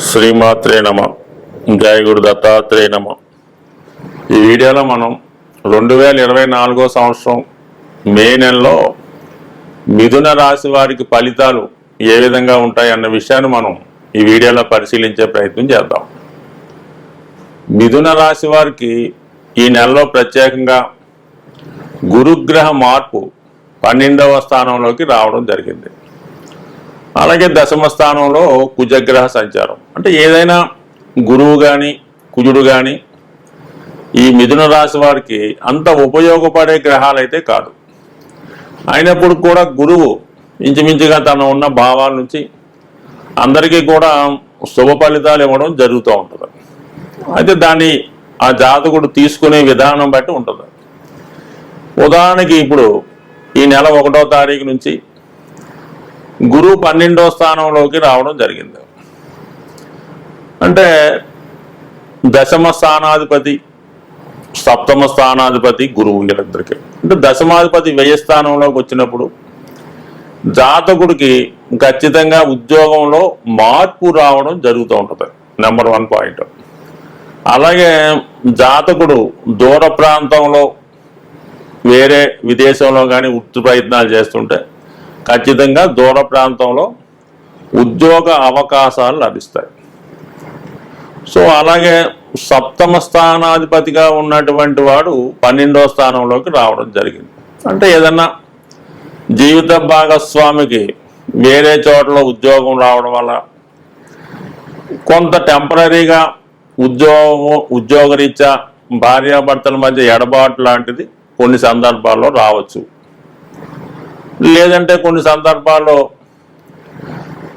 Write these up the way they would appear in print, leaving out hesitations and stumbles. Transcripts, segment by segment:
శ్రీమాత్రే నమ. జయ గురు దత్తాత్రేయ నమ. ఈ వీడియోలో మనం 2024 సంవత్సరం మే నెలలో మిథున రాశి వారికి ఫలితాలు ఏ విధంగా ఉంటాయి అన్న విషయాన్ని మనం ఈ వీడియోలో పరిశీలించే ప్రయత్నం చేద్దాం. మిథున రాశి వారికి ఈ నెలలో ప్రత్యేకంగా గురుగ్రహ మార్పు 12వ స్థానంలోకి రావడం జరిగింది. అలాగే దశమ స్థానంలో కుజగ్రహ సంచారం. అంటే ఏదైనా గురువు కానీ కుజుడు కానీ ఈ మిథున రాశి వారికి అంత ఉపయోగపడే గ్రహాలు అయితే కాదు. అయినప్పుడు కూడా గురువు ఇంచుమించుగా తన ఉన్న భావాల నుంచి అందరికీ కూడా శుభ ఫలితాలు ఇవ్వడం జరుగుతూ ఉంటుంది. అయితే దాన్ని ఆ జాతకుడు తీసుకునే విధానం బట్టి ఉంటుంది. ఉదాహరణకి ఇప్పుడు ఈ నెల 1వ తారీఖు నుంచి గురువు 12వ స్థానంలోకి రావడం జరిగింది. అంటే దశమ స్థానాధిపతి సప్తమ స్థానాధిపతి గురువు వీళ్ళిద్దరికి. అంటే దశమాధిపతి వ్యయ స్థానంలోకి వచ్చినప్పుడు జాతకుడికి ఖచ్చితంగా ఉద్యోగంలో మార్పు రావడం జరుగుతూ ఉంటుంది. Number 1 point. అలాగే జాతకుడు దూర ప్రాంతంలో వేరే విదేశంలో కానీ వృత్తి ప్రయత్నాలు చేస్తుంటే ఖచ్చితంగా దూర ప్రాంతంలో ఉద్యోగ అవకాశాలు లభిస్తాయి. సో అలాగే సప్తమ స్థానాధిపతిగా ఉన్నటువంటి వాడు 12వ స్థానంలోకి రావడం జరిగింది. అంటే ఏదన్నా జీవిత భాగస్వామికి వేరే చోట్ల ఉద్యోగం రావడం వల్ల కొంత టెంపరీగా ఉద్యోగరీత్యా భార్యాభర్తల మధ్య ఎడబాటు లాంటిది కొన్ని సందర్భాల్లో రావచ్చు. లేదంటే కొన్ని సందర్భాల్లో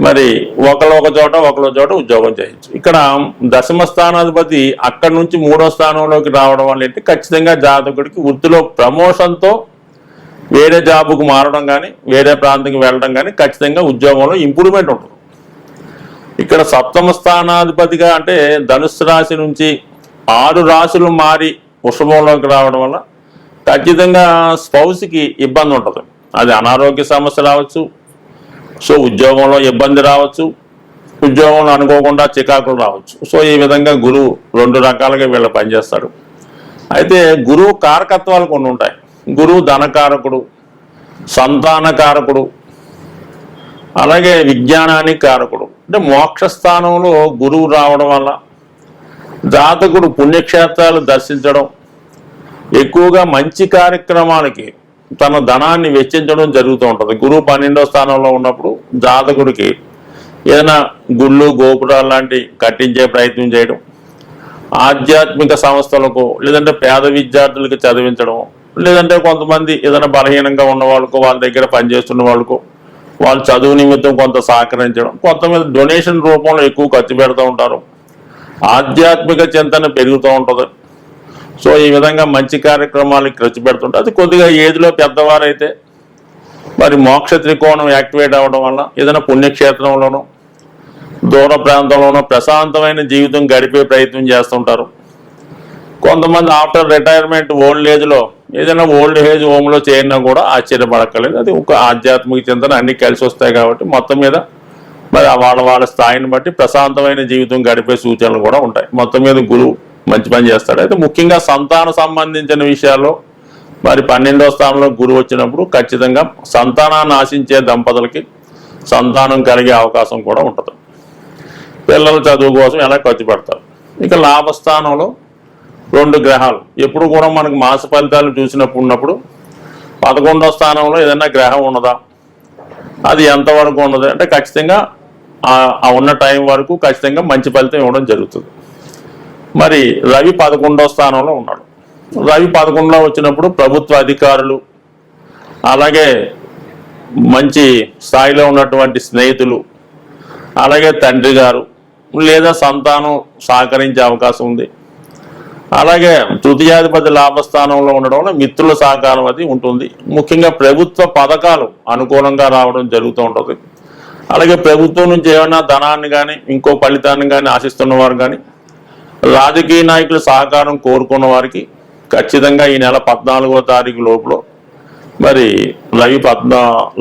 మరి ఒకళ్ళొక చోట ఉద్యోగం చేయొచ్చు. ఇక్కడ దశమ స్థానాధిపతి అక్కడి నుంచి 3వ స్థానంలోకి రావడం వల్ల ఏంటి ఖచ్చితంగా జాతకుడికి వృత్తిలో ప్రమోషన్తో వేరే జాబుకు మారడం కానీ వేరే ప్రాంతానికి వెళ్ళడం కానీ ఖచ్చితంగా ఉద్యోగంలో ఇంప్రూవ్మెంట్ ఉంటుంది. ఇక్కడ సప్తమ స్థానాధిపతిగా అంటే ధనుస్సు రాశి నుంచి 6 రాశులు మారి వృషభంలోకి రావడం వల్ల ఖచ్చితంగా స్పౌస్కి ఇబ్బంది ఉంటుంది. అది అనారోగ్య సమస్య రావచ్చు, సో ఉద్యోగంలో ఇబ్బంది రావచ్చు, ఉద్యోగంలో అనుకోకుండా చికాకులు రావచ్చు. సో ఈ విధంగా గురువు 2 రకాలుగా వీళ్ళు పనిచేస్తాడు. అయితే గురువు కారకత్వాలు కొన్ని ఉంటాయి. గురువు ధనకారకుడు, సంతానకారకుడు, అలాగే విజ్ఞానానికి కారకుడు. అంటే మోక్ష స్థానంలో గురువు రావడం వల్ల జాతకుడు పుణ్యక్షేత్రాలు దర్శించడం, ఎక్కువగా మంచి కార్యక్రమాలకి తన ధనాన్ని వెచ్చించడం జరుగుతూ ఉంటుంది. గురువు 12వ స్థానంలో ఉన్నప్పుడు జాతకుడికి ఏదైనా గుళ్ళు గోపురాలు లాంటి కట్టించే ప్రయత్నం చేయడం, ఆధ్యాత్మిక సంస్థలకు లేదంటే పేద విద్యార్థులకి చదివించడం, లేదంటే కొంతమంది ఏదైనా బలహీనంగా ఉన్న వాళ్ళకు వాళ్ళ దగ్గర పనిచేస్తున్న వాళ్ళకు వాళ్ళ చదువు నిమిత్తం కొంత సహకరించడం, కొంతమంది డొనేషన్ రూపంలో ఎక్కువ ఖర్చు పెడుతూ ఉంటారు. ఆధ్యాత్మిక చింతన పెరుగుతూ ఉంటుంది. సో ఈ విధంగా మంచి కార్యక్రమాలకు ఖర్చు పెడుతుంటే అది కొద్దిగా ఏజ్లో పెద్దవారైతే మరి మోక్ష త్రికోణం యాక్టివేట్ అవ్వడం వల్ల ఏదైనా పుణ్యక్షేత్రంలోనో దూర ప్రాంతంలోనో ప్రశాంతమైన జీవితం గడిపే ప్రయత్నం చేస్తుంటారు. కొంతమంది ఆఫ్టర్ రిటైర్మెంట్ ఓల్డ్ ఏజ్లో ఏదైనా ఓల్డ్ ఏజ్ హోమ్లో చేరినా కూడా ఆశ్చర్యపడక్కర్లేదు. అది ఒక ఆధ్యాత్మిక చింతన అన్నీ కలిసి వస్తాయి. కాబట్టి మొత్తం మీద మరి వాళ్ళ స్థాయిని బట్టి ప్రశాంతమైన జీవితం గడిపే సూచనలు కూడా ఉంటాయి. మొత్తం మీద గురువు మంచి పని చేస్తాడు. అయితే ముఖ్యంగా సంతాన సంబంధించిన విషయాల్లో మరి 12వ స్థానంలో గురువు వచ్చినప్పుడు ఖచ్చితంగా సంతానాన్ని ఆశించే దంపతులకి సంతానం కలిగే అవకాశం కూడా ఉంటుంది. పిల్లల చదువు కోసం ఎలా ఖర్చు పెడతారు. ఇక లాభస్థానంలో 2 గ్రహాలు ఎప్పుడు కూడా మనకు మాస ఫలితాలు చూసినప్పుడు 11వ స్థానంలో ఏదైనా గ్రహం ఉన్నదా, అది ఎంతవరకు ఉన్నది అంటే ఖచ్చితంగా ఆ ఉన్న టైం వరకు ఖచ్చితంగా మంచి ఫలితం ఇవ్వడం జరుగుతుంది. మరి రవి 11వ స్థానంలో ఉన్నాడు. రవి 11లో వచ్చినప్పుడు ప్రభుత్వ అధికారులు, అలాగే మంచి స్థాయిలో ఉన్నటువంటి స్నేహితులు, అలాగే తండ్రి గారు లేదా సంతానం సహకరించే అవకాశం ఉంది. అలాగే తృతీయాధిపతి లాభస్థానంలో ఉండడం వల్ల మిత్రుల సహకారం అది ఉంటుంది. ముఖ్యంగా ప్రభుత్వ పథకాలు అనుకూలంగా రావడం జరుగుతూ ఉంటుంది. అలాగే ప్రభుత్వం నుంచి ఏమైనా ధనాన్ని కానీ ఇంకో ఫలితాన్ని కానీ ఆశిస్తున్న వారు కానీ రాజకీయ నాయకుల సహకారం కోరుకున్న వారికి ఖచ్చితంగా ఈ నెల 14వ తారీఖు లోపల మరి రవి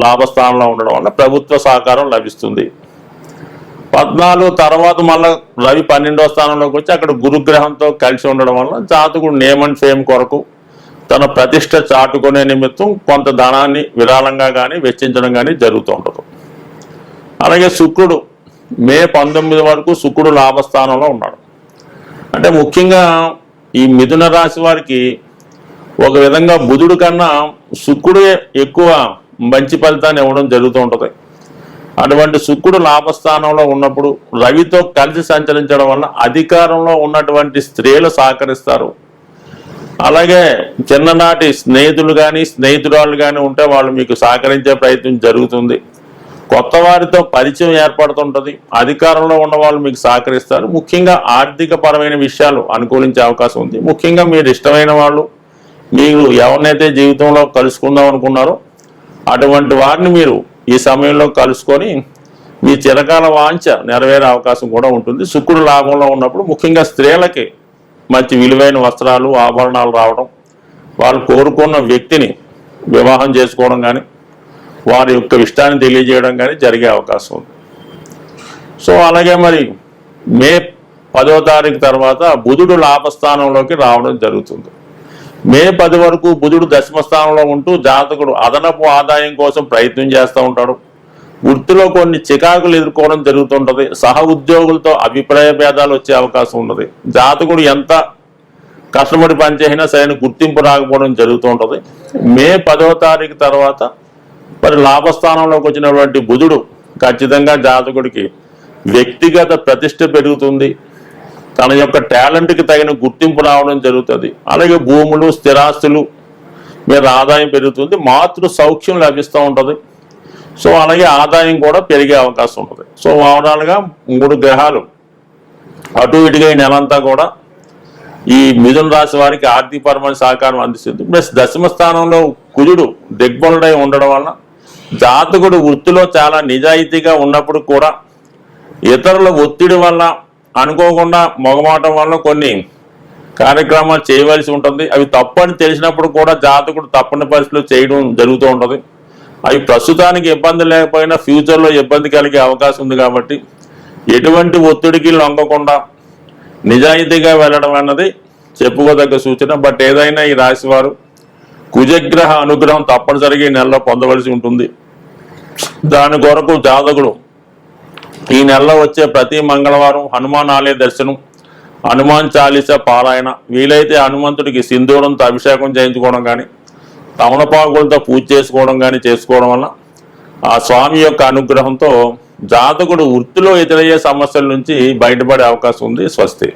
లాభస్థానంలో ఉండడం వల్ల ప్రభుత్వ సహకారం లభిస్తుంది. 14 తర్వాత మళ్ళీ రవి 12వ స్థానంలోకి వచ్చి అక్కడ గురుగ్రహంతో కలిసి ఉండడం వల్ల జాతకుడు నేమ్ అండ్ ఫేమ్ కొరకు తన ప్రతిష్ట చాటుకునే నిమిత్తం కొంత ధనాన్ని విరాళంగా కానీ వెచ్చించడం కానీ జరుగుతూ ఉంటుంది. అలాగే శుక్రుడు మే 19 వరకు శుక్రుడు లాభస్థానంలో ఉన్నాడు. అంటే ముఖ్యంగా ఈ మిథున రాశి వారికి ఒక విధంగా బుధుడు కన్నా శుక్రుడే ఎక్కువ మంచి ఫలితాన్ని ఇవ్వడం జరుగుతూ ఉంటుంది. అటువంటి శుక్రుడు లాభస్థానంలో ఉన్నప్పుడు రవితో కలిసి సంచరించడం వల్ల అధికారంలో ఉన్నటువంటి స్త్రీలు సహకరిస్తారు. అలాగే చిన్ననాటి స్నేహితులు కానీ స్నేహితురాళ్ళు కానీ ఉంటే వాళ్ళు మీకు సహకరించే ప్రయత్నం జరుగుతుంది. కొత్త వారితో పరిచయం ఏర్పడుతుంటుంది. అధికారంలో ఉన్న వాళ్ళు మీకు సహకరిస్తారు. ముఖ్యంగా ఆర్థిక పరమైన విషయాలు అనుకూలించే అవకాశం ఉంది. ముఖ్యంగా మీరు ఇష్టమైన వాళ్ళు మీరు ఎవరినైతే జీవితంలో కలుసుకుందాం అనుకున్నారో అటువంటి వారిని మీరు ఈ సమయంలో కలుసుకొని మీ చిరకాల వాంఛ నెరవేరే అవకాశం కూడా ఉంటుంది. శుక్రుడు లాభంలో ఉన్నప్పుడు ముఖ్యంగా స్త్రీలకి మంచి విలువైన వస్త్రాలు ఆభరణాలు రావడం, వాళ్ళు కోరుకున్న వ్యక్తిని వివాహం చేసుకోవడం కానీ వారి యొక్క ఇష్టాన్ని తెలియజేయడం కానీ జరిగే అవకాశం ఉంది. సో అలాగే మరి మే 10వ తారీఖు తర్వాత బుధుడు లాభస్థానంలోకి రావడం జరుగుతుంది. మే 10 వరకు బుధుడు దశమ స్థానంలో ఉంటూ జాతకుడు అదనపు ఆదాయం కోసం ప్రయత్నం చేస్తూ ఉంటాడు. వృత్తిలో కొన్ని చికాకులు ఎదుర్కోవడం జరుగుతుంటుంది. సహ ఉద్యోగులతో అభిప్రాయ భేదాలు వచ్చే అవకాశం ఉన్నది. జాతకుడు ఎంత కష్టపడి పనిచేసినా సరైన గుర్తింపు రాకపోవడం జరుగుతూ ఉంటుంది. మే 10వ తారీఖు తర్వాత మరి లాభస్థానంలోకి వచ్చినటువంటి బుధుడు ఖచ్చితంగా జాతకుడికి వ్యక్తిగత ప్రతిష్ట పెరుగుతుంది. తన యొక్క టాలెంట్కి తగిన గుర్తింపు రావడం జరుగుతుంది. అలాగే భూములు స్థిరాస్తులు మీద ఆదాయం పెరుగుతుంది. మాతృ సౌఖ్యం లభిస్తూ ఉంటుంది. సో అలాగే ఆదాయం కూడా పెరిగే అవకాశం ఉంటుంది. సో ఓవరాల్గా 3 గ్రహాలు అటు ఇటుగా ఈ నెలంతా కూడా ఈ మిథున రాశి వారికి ఆర్థికపరమైన సహకారం అందిస్తుంది. ప్లస్ దశమ స్థానంలో కుజుడు దిగ్బలుడై ఉండడం వలన జాతకుడు వృత్తిలో చాలా నిజాయితీగా ఉన్నప్పుడు కూడా ఇతరుల ఒత్తిడి వల్ల అనుకోకుండా మొగమాటం వల్ల కొన్ని కార్యక్రమాలు చేయవలసి ఉంటుంది. అవి తప్పని తెలిసినప్పుడు కూడా జాతకుడు తప్పని పరిస్థితులు చేయడం జరుగుతూ ఉంటుంది. అవి ప్రస్తుతానికి ఇబ్బంది లేకపోయినా ఫ్యూచర్లో ఇబ్బంది కలిగే అవకాశం ఉంది. కాబట్టి ఎటువంటి ఒత్తిడికి లొంగకుండా నిజాయితీగా వెళ్ళడం అన్నది చెప్పుకోదగ్గ సూచన. బట్ ఏదైనా ఈ రాశి వారు కుజగ్రహ అనుగ్రహం తప్పనిసరిగా ఈ నెలలో పొందవలసి ఉంటుంది. దాని కొరకు జాతకుడు ఈ నెలలో వచ్చే ప్రతి మంగళవారం హనుమాన్ ఆలయ దర్శనం, హనుమాన్ చాలీస పారాయణ, వీలైతే హనుమంతుడికి సింధూరంతో అభిషేకం చేయించుకోవడం కానీ తమలపాకులతో పూజ చేసుకోవడం కానీ చేసుకోవడం వల్ల ఆ స్వామి యొక్క అనుగ్రహంతో జాతకుడు వృత్తిలో ఎదురయ్యే సమస్యల నుంచి బయటపడే అవకాశం ఉంది. స్వస్తి.